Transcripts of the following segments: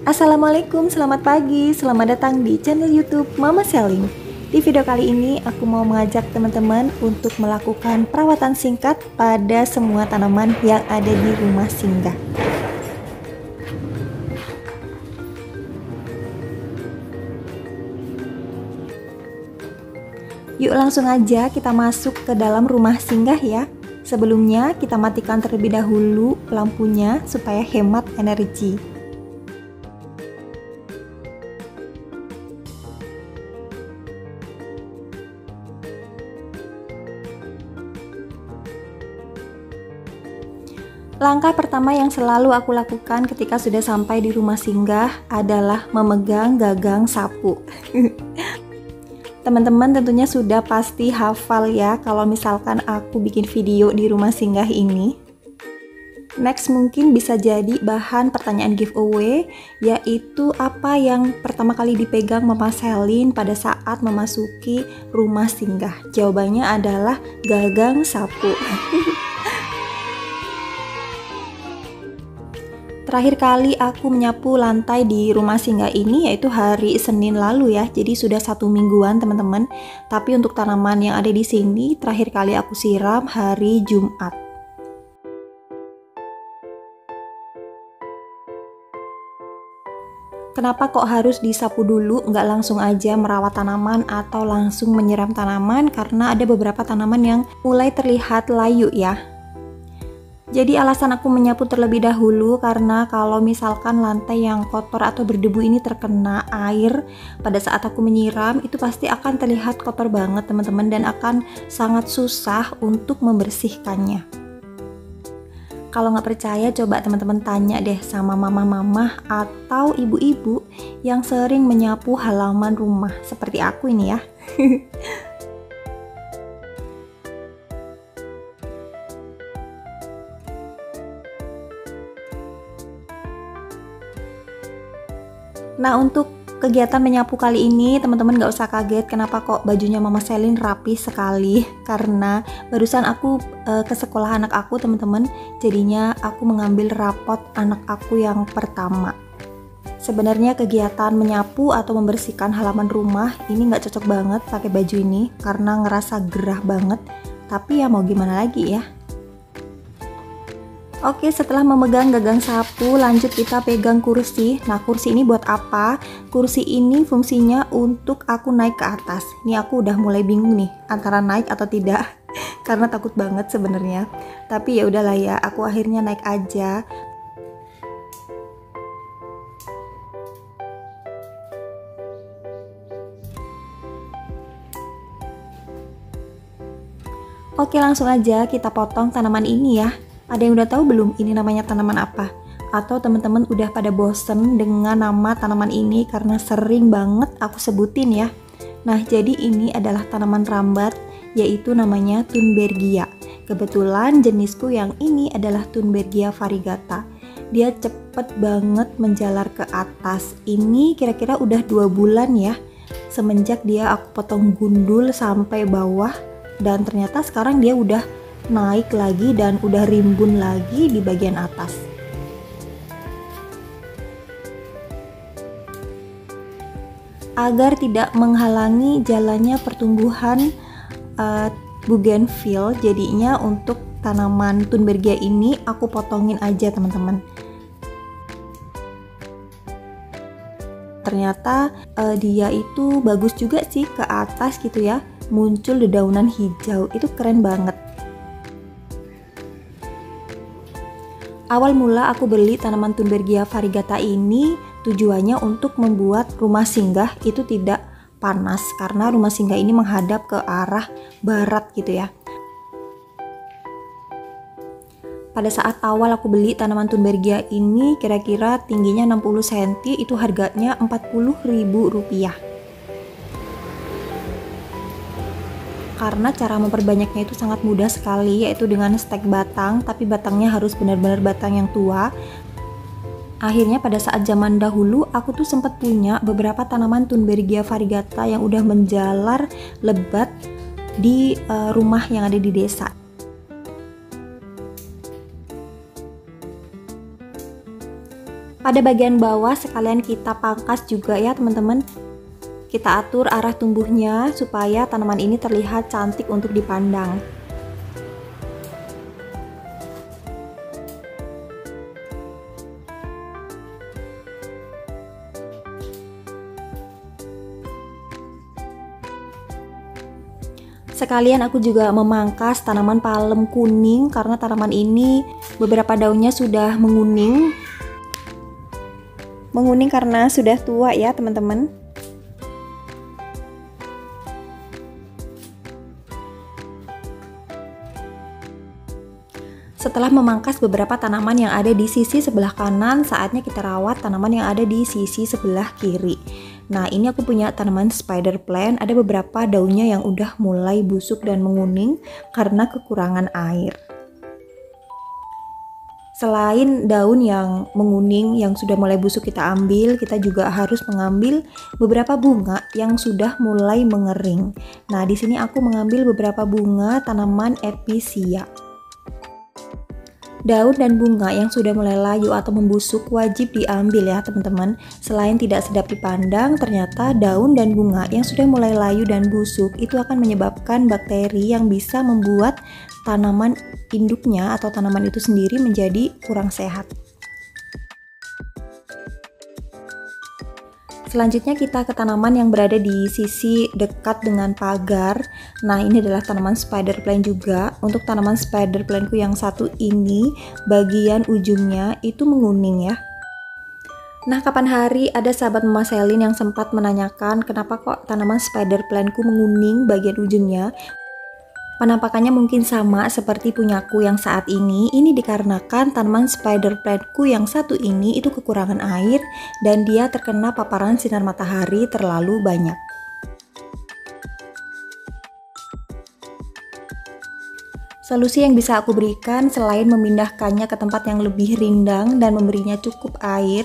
Assalamualaikum, selamat pagi, selamat datang di channel YouTube Mama Selling. Di video kali ini aku mau mengajak teman-teman untuk melakukan perawatan singkat pada semua tanaman yang ada di rumah singgah. Yuk langsung aja kita masuk ke dalam rumah singgah ya. Sebelumnya kita matikan terlebih dahulu lampunya supaya hemat energi. Langkah pertama yang selalu aku lakukan ketika sudah sampai di rumah singgah adalah memegang gagang sapu. Teman-teman tentunya sudah pasti hafal ya kalau misalkan aku bikin video di rumah singgah ini. Next mungkin bisa jadi bahan pertanyaan giveaway, yaitu apa yang pertama kali dipegang Mama Selin pada saat memasuki rumah singgah. Jawabannya adalah gagang sapu. Terakhir kali aku menyapu lantai di rumah singgah ini yaitu hari Senin lalu ya, jadi sudah 1 mingguan teman-teman. Tapi untuk tanaman yang ada di sini terakhir kali aku siram hari Jumat. Kenapa kok harus disapu dulu, nggak langsung aja merawat tanaman atau langsung menyiram tanaman? Karena ada beberapa tanaman yang mulai terlihat layu ya. Jadi alasan aku menyapu terlebih dahulu karena kalau misalkan lantai yang kotor atau berdebu ini terkena air pada saat aku menyiram, itu pasti akan terlihat kotor banget teman-teman dan akan sangat susah untuk membersihkannya. Kalau nggak percaya coba teman-teman tanya deh sama mama-mama atau ibu-ibu yang sering menyapu halaman rumah seperti aku ini ya. Nah, untuk kegiatan menyapu kali ini teman-teman gak usah kaget kenapa kok bajunya Mama Selin rapi sekali, karena barusan aku ke sekolah anak aku teman-teman, jadinya aku mengambil rapot anak aku yang pertama. Sebenarnya kegiatan menyapu atau membersihkan halaman rumah ini gak cocok banget pakai baju ini karena ngerasa gerah banget, tapi ya mau gimana lagi ya. Oke, setelah memegang gagang sapu, lanjut kita pegang kursi. Nah, kursi ini buat apa? Kursi ini fungsinya untuk aku naik ke atas. Ini aku udah mulai bingung nih antara naik atau tidak, karena takut banget sebenarnya. Tapi ya udahlah ya, aku akhirnya naik aja. Oke, langsung aja kita potong tanaman ini ya. Ada yang udah tahu belum ini namanya tanaman apa? Atau teman-teman udah pada bosen dengan nama tanaman ini karena sering banget aku sebutin ya. Nah, jadi ini adalah tanaman rambat, yaitu namanya Thunbergia. Kebetulan jenisku yang ini adalah Thunbergia variegata. Dia cepet banget menjalar ke atas. Ini kira-kira udah 2 bulan ya semenjak dia aku potong gundul sampai bawah, dan ternyata sekarang dia udah naik lagi dan udah rimbun lagi di bagian atas. Agar tidak menghalangi jalannya pertumbuhan bougainville, jadinya untuk tanaman Thunbergia ini aku potongin aja teman-teman. Ternyata dia itu bagus juga sih ke atas gitu ya, muncul dedaunan hijau, itu keren banget. Awal mula aku beli tanaman Thunbergia variegata ini tujuannya untuk membuat rumah singgah itu tidak panas, karena rumah singgah ini menghadap ke arah barat gitu ya. Pada saat awal aku beli tanaman Thunbergia ini kira-kira tingginya 60 cm, itu harganya Rp40.000. Karena cara memperbanyaknya itu sangat mudah sekali, yaitu dengan stek batang, tapi batangnya harus benar-benar batang yang tua. Akhirnya pada saat zaman dahulu aku tuh sempat punya beberapa tanaman Thunbergia variegata yang udah menjalar lebat di rumah yang ada di desa. Pada bagian bawah sekalian kita pangkas juga ya teman-teman. Kita atur arah tumbuhnya supaya tanaman ini terlihat cantik untuk dipandang. Sekalian aku juga memangkas tanaman palem kuning karena tanaman ini beberapa daunnya sudah menguning. Menguning karena sudah tua ya teman-teman. Setelah memangkas beberapa tanaman yang ada di sisi sebelah kanan, saatnya kita rawat tanaman yang ada di sisi sebelah kiri. Nah, ini aku punya tanaman spider plant, ada beberapa daunnya yang udah mulai busuk dan menguning karena kekurangan air. Selain daun yang menguning yang sudah mulai busuk kita ambil, kita juga harus mengambil beberapa bunga yang sudah mulai mengering. Nah, di sini aku mengambil beberapa bunga tanaman epicea. Daun dan bunga yang sudah mulai layu atau membusuk wajib diambil ya teman-teman. Selain tidak sedap dipandang, ternyata daun dan bunga yang sudah mulai layu dan busuk itu akan menyebabkan bakteri yang bisa membuat tanaman induknya atau tanaman itu sendiri menjadi kurang sehat. Selanjutnya kita ke tanaman yang berada di sisi dekat dengan pagar. Nah, ini adalah tanaman spider plant juga. Untuk tanaman spider plantku yang satu ini, bagian ujungnya itu menguning ya. Nah, kapan hari ada sahabat Mama Selin yang sempat menanyakan kenapa kok tanaman spider plantku menguning bagian ujungnya. Penampakannya mungkin sama seperti punyaku yang saat ini. Ini dikarenakan tanaman spider plantku yang satu ini itu kekurangan air dan dia terkena paparan sinar matahari terlalu banyak. Solusi yang bisa aku berikan selain memindahkannya ke tempat yang lebih rindang dan memberinya cukup air,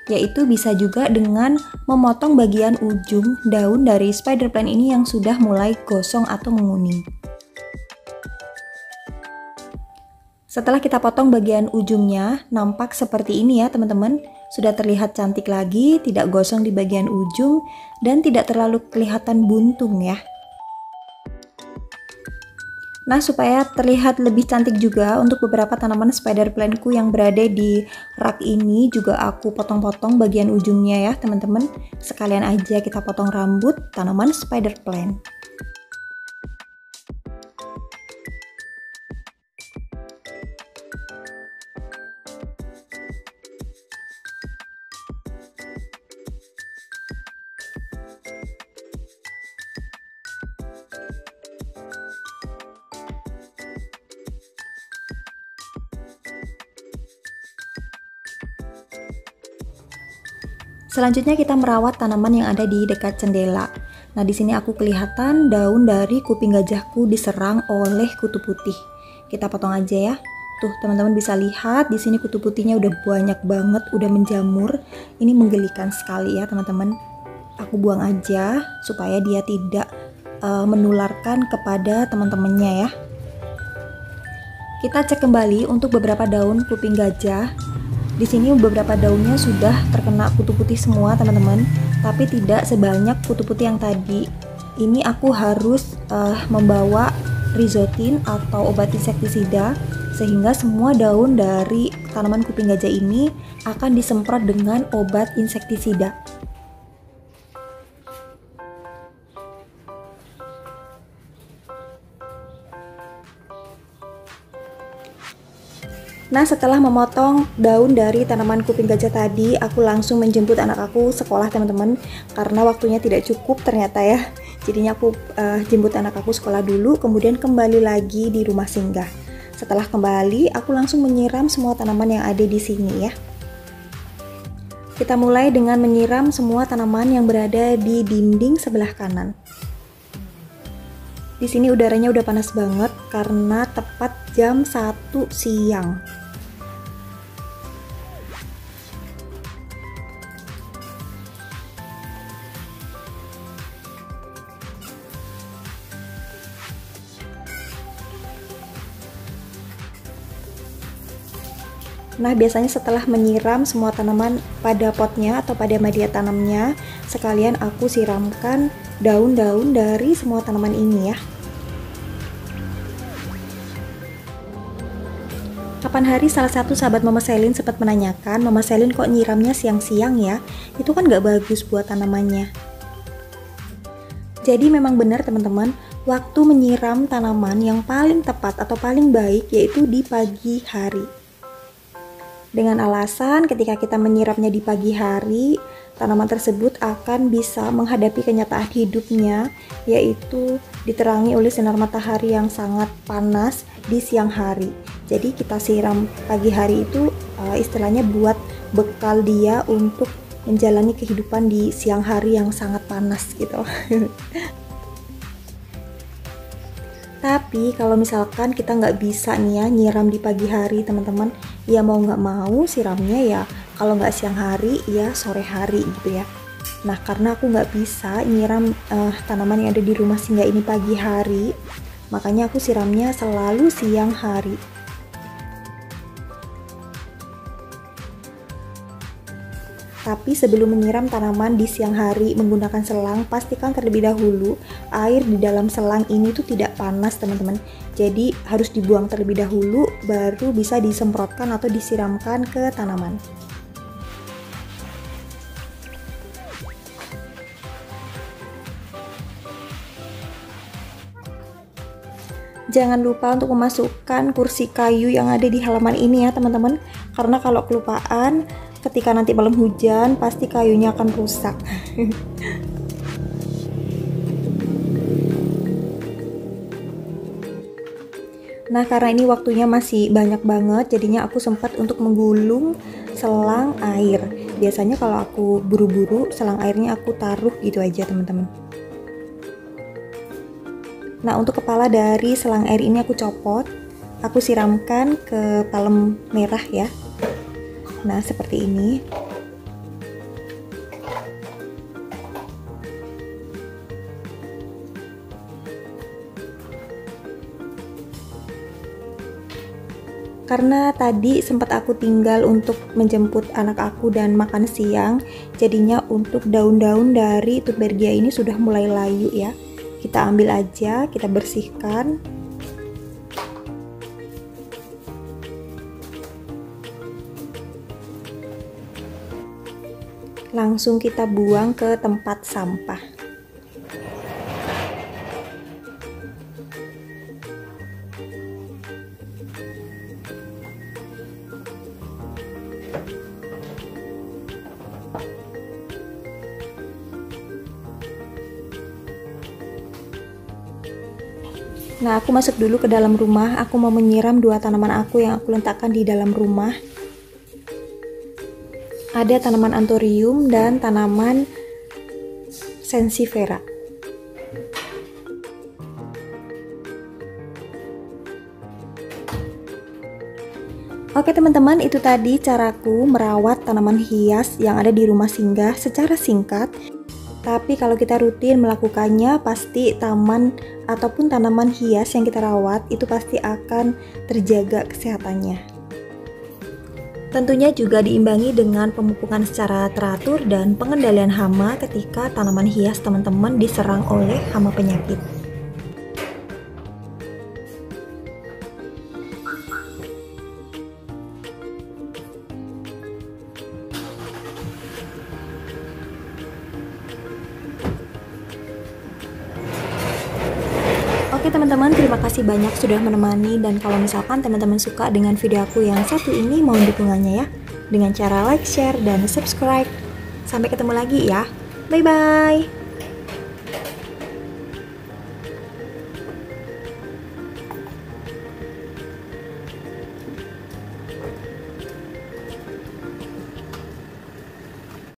yaitu bisa juga dengan memotong bagian ujung daun dari spider plant ini yang sudah mulai gosong atau menguning. Setelah kita potong bagian ujungnya, nampak seperti ini ya teman-teman. Sudah terlihat cantik lagi, tidak gosong di bagian ujung, dan tidak terlalu kelihatan buntung ya. Nah, supaya terlihat lebih cantik juga, untuk beberapa tanaman spider plantku yang berada di rak ini juga aku potong-potong bagian ujungnya ya teman-teman. Sekalian aja kita potong rambut tanaman spider plant. Selanjutnya kita merawat tanaman yang ada di dekat jendela. Nah, di sini aku kelihatan daun dari kuping gajahku diserang oleh kutu putih. Kita potong aja ya. Tuh, teman-teman bisa lihat di sini kutu putihnya udah banyak banget, udah menjamur. Ini menggelikan sekali ya, teman-teman. Aku buang aja supaya dia tidak menularkan kepada teman-temannya ya. Kita cek kembali untuk beberapa daun kuping gajah. Di sini beberapa daunnya sudah terkena kutu putih semua teman-teman, tapi tidak sebanyak kutu putih yang tadi. Ini aku harus membawa rizotin atau obat insektisida sehingga semua daun dari tanaman kuping gajah ini akan disemprot dengan obat insektisida. Nah, setelah memotong daun dari tanaman kuping gajah tadi, aku langsung menjemput anak aku sekolah teman-teman, karena waktunya tidak cukup ternyata ya. Jadinya aku jemput anak aku sekolah dulu, kemudian kembali lagi di rumah singgah. Setelah kembali, aku langsung menyiram semua tanaman yang ada di sini ya. Kita mulai dengan menyiram semua tanaman yang berada di dinding sebelah kanan. Di sini udaranya udah panas banget karena tepat jam 1 siang. Nah, biasanya setelah menyiram semua tanaman pada potnya atau pada media tanamnya, sekalian aku siramkan daun-daun dari semua tanaman ini ya. Kapan hari salah satu sahabat Mama Selin sempat menanyakan, Mama Selin kok nyiramnya siang-siang ya? Itu kan gak bagus buat tanamannya. Jadi memang benar teman-teman, waktu menyiram tanaman yang paling tepat atau paling baik yaitu di pagi hari. Dengan alasan ketika kita menyiramnya di pagi hari, tanaman tersebut akan bisa menghadapi kenyataan hidupnya, yaitu diterangi oleh sinar matahari yang sangat panas di siang hari. Jadi kita siram pagi hari itu istilahnya buat bekal dia untuk menjalani kehidupan di siang hari yang sangat panas gitu. Tapi kalau misalkan kita nggak bisa nih ya nyiram di pagi hari teman-teman, ya mau nggak mau siramnya ya kalau nggak siang hari ya sore hari gitu ya. Nah karena aku nggak bisa nyiram tanaman yang ada di rumah singgah ini pagi hari, makanya aku siramnya selalu siang hari. Tapi sebelum menyiram tanaman di siang hari menggunakan selang, pastikan terlebih dahulu air di dalam selang ini tuh tidak panas teman-teman. Jadi harus dibuang terlebih dahulu baru bisa disemprotkan atau disiramkan ke tanaman. Jangan lupa untuk memasukkan kursi kayu yang ada di halaman ini ya teman-teman. Karena kalau kelupaan, ketika nanti malam hujan pasti kayunya akan rusak. Nah karena ini waktunya masih banyak banget, jadinya aku sempat untuk menggulung selang air. Biasanya kalau aku buru-buru, selang airnya aku taruh gitu aja teman-teman. Nah untuk kepala dari selang air ini aku copot, aku siramkan ke palem merah ya. Nah seperti ini. Karena tadi sempat aku tinggal untuk menjemput anak aku dan makan siang, jadinya untuk daun-daun dari Thunbergia ini sudah mulai layu ya. Kita ambil aja, kita bersihkan. Langsung kita buang ke tempat sampah. Nah, aku masuk dulu ke dalam rumah. Aku mau menyiram dua tanaman aku yang aku letakkan di dalam rumah. Ada tanaman anthurium dan tanaman sansevieria. Oke teman-teman, itu tadi caraku merawat tanaman hias yang ada di rumah singgah secara singkat. Tapi kalau kita rutin melakukannya, pasti taman ataupun tanaman hias yang kita rawat itu pasti akan terjaga kesehatannya. Tentunya juga diimbangi dengan pemupukan secara teratur dan pengendalian hama ketika tanaman hias teman-teman diserang oleh hama penyakit. Oke teman-teman, terima kasih banyak sudah menemani, dan kalau misalkan teman-teman suka dengan video aku yang satu ini, mohon dukungannya ya dengan cara like, share, dan subscribe. Sampai ketemu lagi ya. Bye bye.